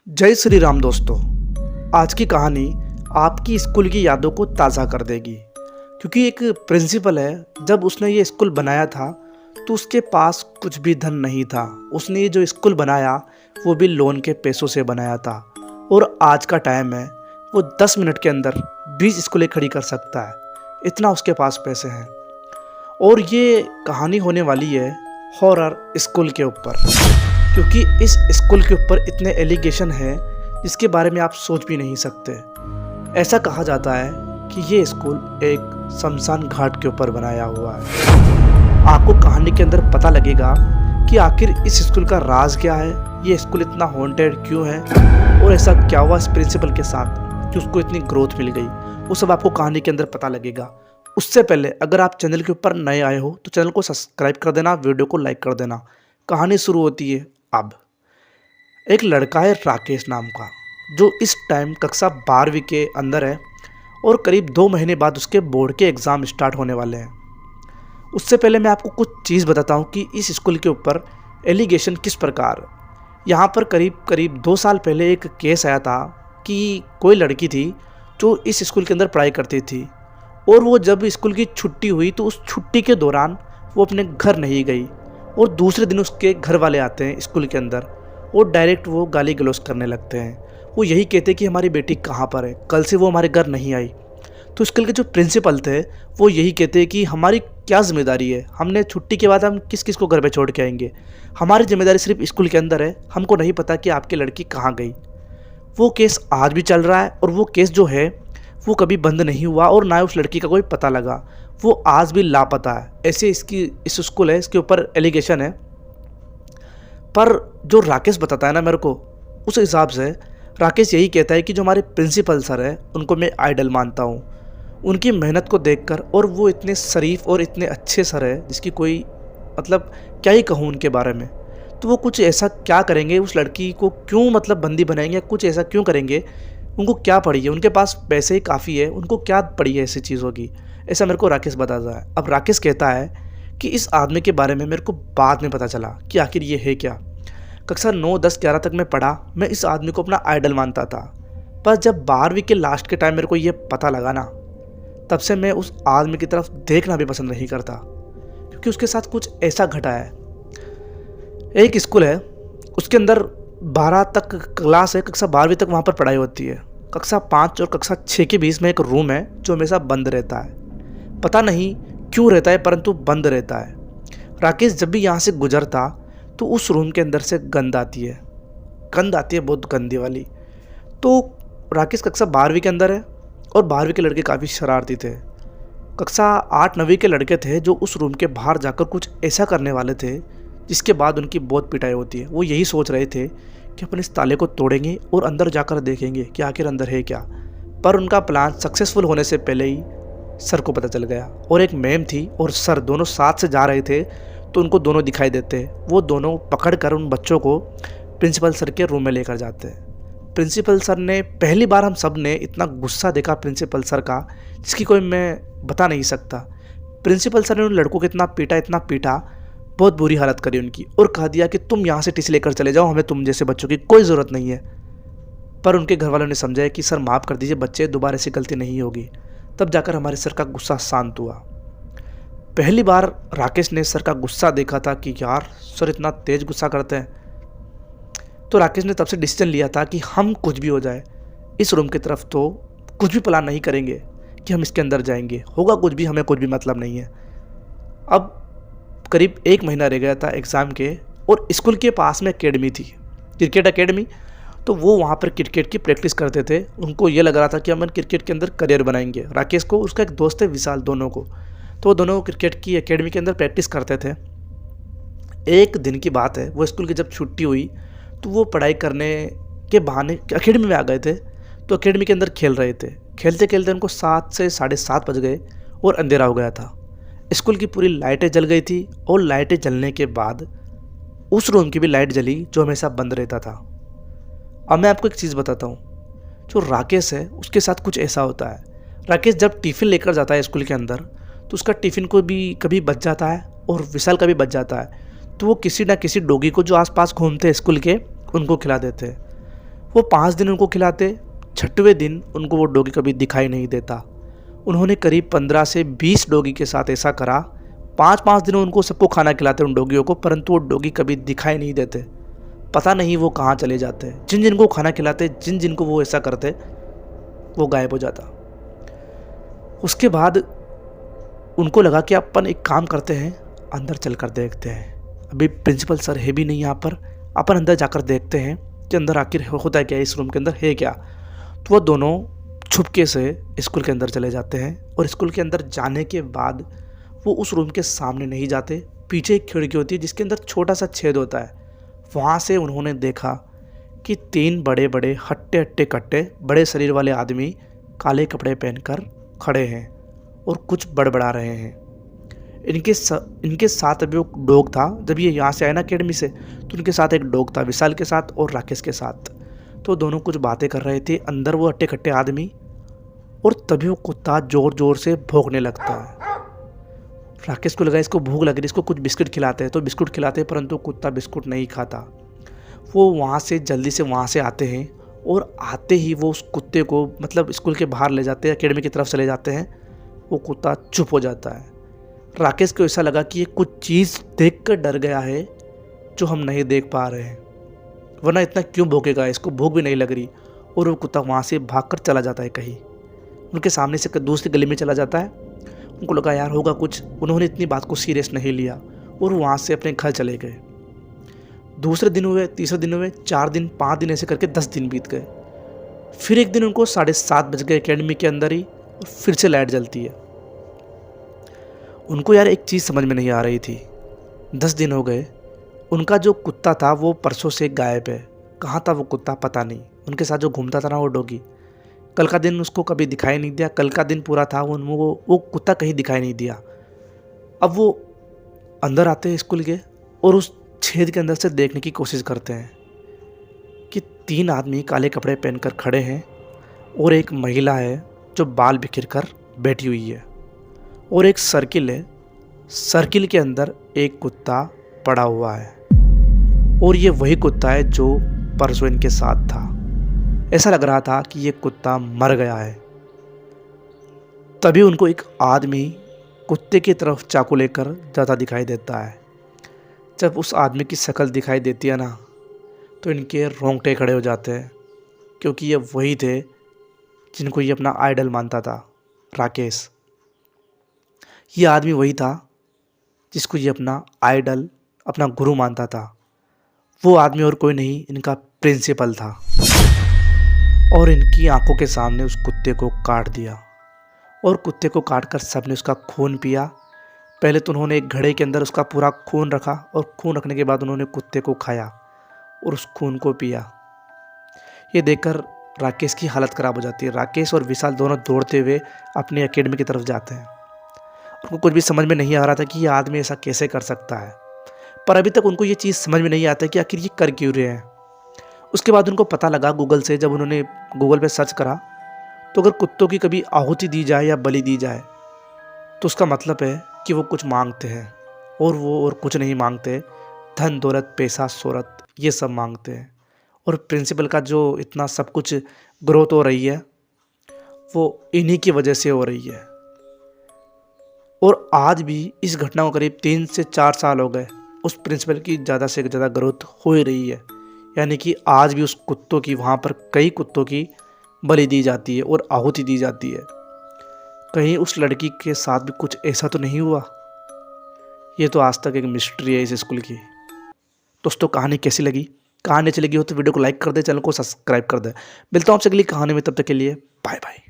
जय श्री राम दोस्तों। आज की कहानी आपकी स्कूल की यादों को ताज़ा कर देगी, क्योंकि एक प्रिंसिपल है, जब उसने ये स्कूल बनाया था तो उसके पास कुछ भी धन नहीं था। उसने ये जो स्कूल बनाया वो भी लोन के पैसों से बनाया था, और आज का टाइम है वो 10 मिनट के अंदर 20 स्कूलें खड़ी कर सकता है, इतना उसके पास पैसे हैं। और ये कहानी होने वाली है हॉरर स्कूल के ऊपर, क्योंकि इस स्कूल के ऊपर इतने एलिगेशन हैं जिसके बारे में आप सोच भी नहीं सकते। ऐसा कहा जाता है कि ये स्कूल एक शमशान घाट के ऊपर बनाया हुआ है। आपको कहानी के अंदर पता लगेगा कि आखिर इस स्कूल का राज क्या है, ये स्कूल इतना हॉन्टेड क्यों है, और ऐसा क्या हुआ इस प्रिंसिपल के साथ कि उसको इतनी ग्रोथ मिल गई। वो सब आपको कहानी के अंदर पता लगेगा। उससे पहले अगर आप चैनल के ऊपर नए आए हो तो चैनल को सब्सक्राइब कर देना, वीडियो को लाइक कर देना। कहानी शुरू होती है अब। एक लड़का है राकेश नाम का, जो इस टाइम कक्षा 12वीं के अंदर है, और करीब 2 महीने बाद उसके बोर्ड के एग्ज़ाम स्टार्ट होने वाले हैं। उससे पहले मैं आपको कुछ चीज़ बताता हूँ कि इस स्कूल के ऊपर एलिगेशन किस प्रकार। यहाँ पर करीब 2 साल पहले एक केस आया था कि कोई लड़की थी जो इस स्कूल के अंदर पढ़ाई करती थी, और वो जब स्कूल की छुट्टी हुई तो उस छुट्टी के दौरान वो अपने घर नहीं गई, और दूसरे दिन उसके घर वाले आते हैं स्कूल के अंदर, और डायरेक्ट वो गाली गलौज करने लगते हैं। वो यही कहते हैं कि हमारी बेटी कहाँ पर है, कल से वो हमारे घर नहीं आई। तो स्कूल के जो प्रिंसिपल थे वो यही कहते हैं कि हमारी क्या जिम्मेदारी है, हमने छुट्टी के बाद हम किस किस को घर पे छोड़ के आएंगे, हमारी जिम्मेदारी सिर्फ स्कूल के अंदर है, हमको नहीं पता कि आपकी लड़की कहाँ गई। वो केस आज भी चल रहा है, और वो केस जो है वो कभी बंद नहीं हुआ, और ना उस लड़की का कोई पता लगा। वो आज भी लापता है। ऐसे इस स्कूल है, इसके ऊपर एलिगेशन है। पर जो राकेश बताता है ना मेरे को, उस हिसाब से राकेश यही कहता है कि जो हमारे प्रिंसिपल सर है उनको मैं आइडल मानता हूँ, उनकी मेहनत को देखकर। और वो इतने शरीफ और इतने अच्छे सर है जिसकी कोई मतलब क्या ही कहूँ उनके बारे में। तो वो कुछ ऐसा क्या करेंगे, उस लड़की को क्यों मतलब बंदी बनाएंगे, कुछ ऐसा क्यों करेंगे, उनको क्या पड़ी है, उनके पास पैसे ही काफ़ी है, उनको क्या पड़ी है ऐसी चीज़ों की। ऐसा मेरे को राकेश बताता है। अब राकेश कहता है कि इस आदमी के बारे में मेरे को बाद में पता चला कि आखिर ये है क्या। कक्षा 9, 10, 11 तक मैं पढ़ा, मैं इस आदमी को अपना आइडल मानता था। पर जब 12वीं के लास्ट के टाइम मेरे को ये पता लगा ना, तब से मैं उस आदमी की तरफ देखना भी पसंद नहीं करता, क्योंकि उसके साथ कुछ ऐसा घटा है। एक स्कूल है, उसके अंदर 12 तक क्लास है, कक्षा 12वीं तक वहाँ पर पढ़ाई होती है। कक्षा 5 और कक्षा 6 के बीच में एक रूम है जो हमेशा बंद रहता है। पता नहीं क्यों रहता है, परंतु बंद रहता है। राकेश जब भी यहाँ से गुजरता तो उस रूम के अंदर से गंध आती है, बहुत गंदी वाली। तो राकेश कक्षा 12वीं के अंदर है, और 12वीं के लड़के काफ़ी शरारती थे। कक्षा 8, 9वीं के लड़के थे जो उस रूम के बाहर जाकर कुछ ऐसा करने वाले थे जिसके बाद उनकी बहुत पिटाई होती है। वो यही सोच रहे थे कि अपन इस ताले को तोड़ेंगे और अंदर जाकर देखेंगे कि आखिर अंदर है क्या। पर उनका प्लान सक्सेसफुल होने से पहले ही सर को पता चल गया, और एक मैम थी और सर दोनों साथ से जा रहे थे, तो उनको दोनों दिखाई देते। वो दोनों पकड़कर उन बच्चों को प्रिंसिपल सर के रूम में लेकर जाते हैं। प्रिंसिपल सर ने पहली बार हम सब ने इतना गुस्सा देखा प्रिंसिपल सर का, जिसकी कोई मैं बता नहीं सकता। प्रिंसिपल सर ने उन लड़कों को इतना पीटा, बहुत बुरी हालत करी उनकी, और कहा दिया कि तुम यहाँ से टीसी लेकर चले जाओ, हमें तुम जैसे बच्चों की कोई ज़रूरत नहीं है। पर उनके घर वालों ने समझाया कि सर माफ़ कर दीजिए, बच्चे दोबारा ऐसी गलती नहीं होगी। तब जाकर हमारे सर का गुस्सा शांत हुआ। पहली बार राकेश ने सर का गुस्सा देखा था कि यार सर इतना तेज़ गुस्सा करते हैं। तो राकेश ने तब से डिसीजन लिया था कि हम कुछ भी हो जाए इस रूम की तरफ तो कुछ भी प्लान नहीं करेंगे कि हम इसके अंदर जाएंगे, होगा कुछ भी, हमें कुछ भी मतलब नहीं है। अब करीब 1 महीना रह गया था एग्ज़ाम के, और स्कूल के पास में एकेडमी थी, क्रिकेट एकेडमी। तो वो वहाँ पर क्रिकेट की प्रैक्टिस करते थे। उनको ये लग रहा था कि हम क्रिकेट के अंदर करियर बनाएंगे। राकेश को, उसका एक दोस्त है विशाल, दोनों को। तो वो दोनों क्रिकेट की एकेडमी के अंदर प्रैक्टिस करते थे। एक दिन की बात है, वो स्कूल की जब छुट्टी हुई तो वो पढ़ाई करने के बहाने एकेडमी में आ गए थे। तो एकेडमी के अंदर खेल रहे थे। खेलते खेलते उनको 7 से 7:30 बज गए और अंधेरा हो गया था। स्कूल की पूरी लाइटें जल गई थी, और लाइटें जलने के बाद उस रूम की भी लाइट जली जो हमेशा बंद रहता था। अब मैं आपको एक चीज़ बताता हूँ, जो राकेश है उसके साथ कुछ ऐसा होता है। राकेश जब टिफ़िन लेकर जाता है स्कूल के अंदर, तो उसका टिफ़िन को भी कभी बच जाता है, और विशाल का भी बच जाता है। तो वो किसी ना किसी डॉगी को जो आसपास घूमते हैं स्कूल के, उनको खिला देते हैं। वो 5 दिन उनको खिलाते, 6वें दिन उनको वो डॉगी कभी दिखाई नहीं देता। उन्होंने करीब 15 से 20 डॉगी के साथ ऐसा करा। 5-5 दिनों उनको सबको खाना खिलाते उन डॉगियों को, परंतु वो डॉगी कभी दिखाई नहीं देते। पता नहीं वो कहाँ चले जाते। जिन जिनको खाना खिलाते, जिन जिनको वो ऐसा करते, वो गायब हो जाता। उसके बाद उनको लगा कि अपन एक काम करते हैं, अंदर चलकर देखते हैं। अभी प्रिंसिपल सर है भी नहीं यहाँ पर, अपन अंदर जाकर देखते हैं कि अंदर आखिर होता है क्या, इस रूम के अंदर है क्या। तो वो दोनों छुपके से स्कूल के अंदर चले जाते हैं और स्कूल के अंदर जाने के बाद वो उस रूम के सामने नहीं जाते। पीछे एक खिड़की होती है जिसके अंदर छोटा सा छेद होता है। वहाँ से उन्होंने देखा कि 3 बड़े बड़े हट्टे हट्टे कट्टे बड़े शरीर वाले आदमी काले कपड़े पहनकर खड़े हैं और कुछ बड़बड़ा रहे हैं। इनके साथ अभी वो डॉग था। जब ये यहाँ से आए ना अकेडमी से, तो उनके साथ एक डॉग था, विशाल के साथ और राकेश के साथ। तो दोनों कुछ बातें कर रहे थे अंदर वो हट्टे कट्टे आदमी। और तभी वो कुत्ता ज़ोर ज़ोर से भौंकने लगता है। राकेश को लगा इसको भूख लग रही, इसको कुछ बिस्कुट खिलाते हैं। तो बिस्कुट खिलाते हैं, परंतु कुत्ता बिस्कुट नहीं खाता। वो वहाँ से जल्दी से वहाँ से आते हैं और आते ही वो उस कुत्ते को मतलब स्कूल के बाहर ले जाते हैं, अकेडमी की तरफ चले जाते हैं। वो कुत्ता चुप हो जाता है। राकेश को ऐसा लगा कि ये कुछ चीज़ देखकर डर गया है जो हम नहीं देख पा रहे हैं, वरना इतना क्यों भौंकेगा, इसको भूख भी नहीं लग रही। और वो कुत्ता वहाँ से भागकर चला जाता है कहीं, उनके सामने से दूसरी गली में चला जाता है। उनको लगा यार होगा कुछ, उन्होंने इतनी बात को सीरियस नहीं लिया और वहाँ से अपने घर चले गए। दूसरे दिन हुए, तीसरे दिन हुए, 4 दिन, 5 दिन, ऐसे करके 10 दिन बीत गए। फिर एक दिन उनको 7:30 बज गए अकेडमी के अंदर ही, और फिर से लाइट जलती है। उनको यार एक चीज़ समझ में नहीं आ रही थी। 10 दिन हो गए, उनका जो कुत्ता था वो परसों से गायब है। कहाँ था वो कुत्ता पता नहीं। उनके साथ जो घूमता था ना वो डॉगी, कल का दिन उसको कभी दिखाई नहीं दिया। कल का दिन पूरा था, वो कुत्ता कहीं दिखाई नहीं दिया। अब वो अंदर आते हैं स्कूल के और उस छेद के अंदर से देखने की कोशिश करते हैं कि 3 आदमी काले कपड़े पहनकर खड़े हैं और एक महिला है जो बाल बिखेर कर बैठी हुई है, और एक सर्किल है। सर्किल के अंदर एक कुत्ता पड़ा हुआ है, और ये वही कुत्ता है जो परसों इनके साथ था। ऐसा लग रहा था कि ये कुत्ता मर गया है। तभी उनको एक आदमी कुत्ते की तरफ चाकू लेकर जाता दिखाई देता है। जब उस आदमी की शक्ल दिखाई देती है ना, तो इनके रोंगटे खड़े हो जाते हैं, क्योंकि ये वही थे जिनको ये अपना आइडल मानता था, राकेश। ये आदमी वही था जिसको ये अपना आइडल, अपना गुरु मानता था। वो आदमी और कोई नहीं, इनका प्रिंसिपल था। और इनकी आंखों के सामने उस कुत्ते को काट दिया, और कुत्ते को काटकर सबने उसका खून पिया। पहले तो उन्होंने एक घड़े के अंदर उसका पूरा खून रखा, और खून रखने के बाद उन्होंने कुत्ते को खाया और उस खून को पिया। ये देखकर राकेश की हालत ख़राब हो जाती है। राकेश और विशाल दोनों दौड़ते हुए अपनी अकेडमी की तरफ जाते हैं। उनको कुछ भी समझ में नहीं आ रहा था कि ये आदमी ऐसा कैसे कर सकता है, पर अभी तक उनको ये चीज़ समझ में नहीं आता कि आखिर ये कर क्यों रहे हैं। उसके बाद उनको पता लगा गूगल से, जब उन्होंने गूगल पे सर्च करा, तो अगर कुत्तों की कभी आहुति दी जाए या बलि दी जाए, तो उसका मतलब है कि वो कुछ मांगते हैं, और वो और कुछ नहीं मांगते। धन दौलत पैसा शोहरत ये सब मांगते हैं। और प्रिंसिपल का जो इतना सब कुछ ग्रोथ हो रही है, वो इन्हीं की वजह से हो रही है। और आज भी इस घटना को करीब 3 से 4 साल हो गए, उस प्रिंसिपल की ज़्यादा से ज़्यादा ग्रोथ हो ही रही है। यानी कि आज भी उस कुत्तों की, वहाँ पर कई कुत्तों की बलि दी जाती है और आहुति दी जाती है। कहीं उस लड़की के साथ भी कुछ ऐसा तो नहीं हुआ? ये तो आज तक एक मिस्ट्री है इस स्कूल की। दोस्तों, कहानी कैसी लगी? कहानी अच्छी लगी हो तो वीडियो को लाइक कर दे, चैनल को सब्सक्राइब कर दे। मिलता हूँ आपसे अगली कहानी में, तब तक के लिए बाय बाय।